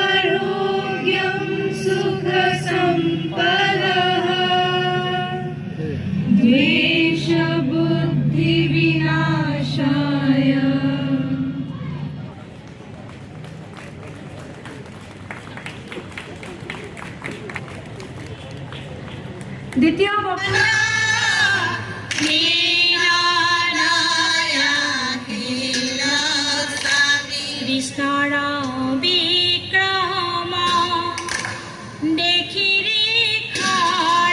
आरोग्यं सुखसम्पदः द्वेषबुद्धिविनाशाय। द्वितीय কৃষ্ণরা বিক্রম দেখি রেখা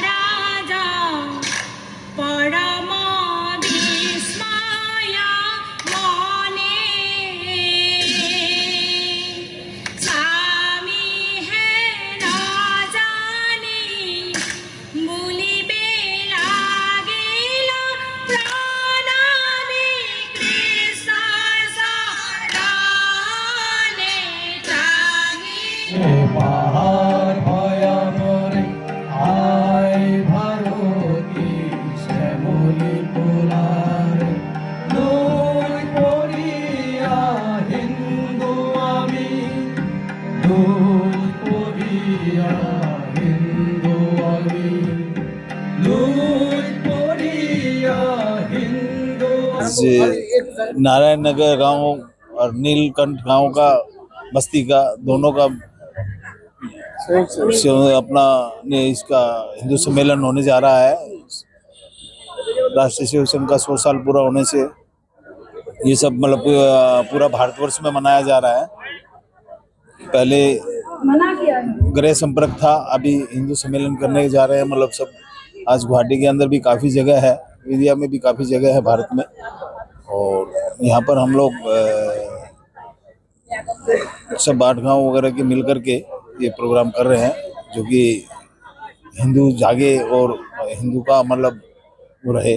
রাজা পরম বিস্ময় মনে স্বামী হে না জানি বলিবে লাগিল প্রণামে কৃষ্ণ শরণে চাহি। পাহাড় ভয়াবরে আয় ভারতী শ্যামলী পোলারে দুই পড়িয়া হিন্দু আমি দুই পড়িয়া হিন্দু আমি দুই পড়িয়া হিন্দু। जे नारायण नगर गांव और नीलकंठ गांव का बस्ती का दोनों का अपना इसका हिंदू सम्मेलन होने जा रहा है। राष्ट्रीय सेवक संघ का 100 साल पूरा होने से ये सब मतलब पूरा भारतवर्ष में मनाया जा रहा है। पहले गृह संपर्क था, अभी हिंदू सम्मेलन करने जा रहे हैं। मतलब सब आज गुवाहाटी के अंदर भी काफ़ी जगह है, इंडिया में भी काफ़ी जगह है भारत में, और यहाँ पर हम लोग सब 8 गाँव वगैरह के मिल करके ये प्रोग्राम कर रहे हैं, जो कि हिंदू जागे और हिंदू का मतलब वो रहे,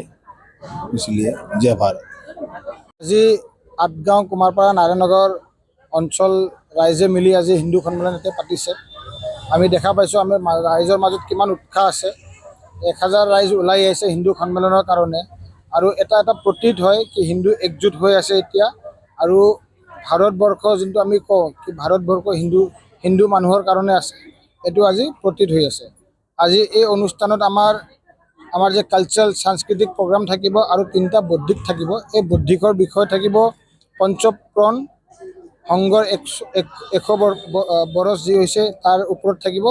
इसलिए जय भारत। আজি 8 গাঁও কুমাৰপাৰা নাৰায়ণনগৰ অঞ্চল ৰাইজে মিলি আজি হিন্দু সন্মিলন এটা পাতিছে। আমি দেখা পাইছোঁ আমি ৰাইজৰ মাজত কিমান উৎসাহ আছে। 1000 ৰাইজ ওলাই আহিছে হিন্দু সন্মিলনৰ কাৰণে, আৰু এটা প্ৰতীত হয় কি হিন্দু একজোট হৈ আছে এতিয়া। আৰু ভাৰতবৰ্ষ যোনটো আমি কওঁ কি ভাৰতবৰ্ষ হিন্দু মানুহৰ কাৰণে আছে, এইটো আজি প্ৰতীত হৈ আছে। আজি এই অনুষ্ঠানত আমাৰ যে কালচাৰেল সাংস্কৃতিক প্ৰগ্ৰাম থাকিব আৰু 3টা বৌদ্ধিক থাকিব। এই বৌদ্ধিকৰ বিষয় থাকিব পঞ্চপ্ৰণ সংঘৰ 100 বৰষ যি হৈছে তাৰ ওপৰত থাকিব,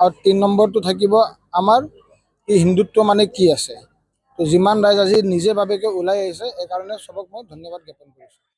আৰু 3 নম্বৰটো থাকিব আমাৰ এই হিন্দুত্ব মানে কি আছে। তো যিমান ৰাইজ আজি নিজে ভাবেকে ওলাই আহিছে, এই কাৰণে সবক মই ধন্যবাদ জ্ঞাপন কৰিছোঁ।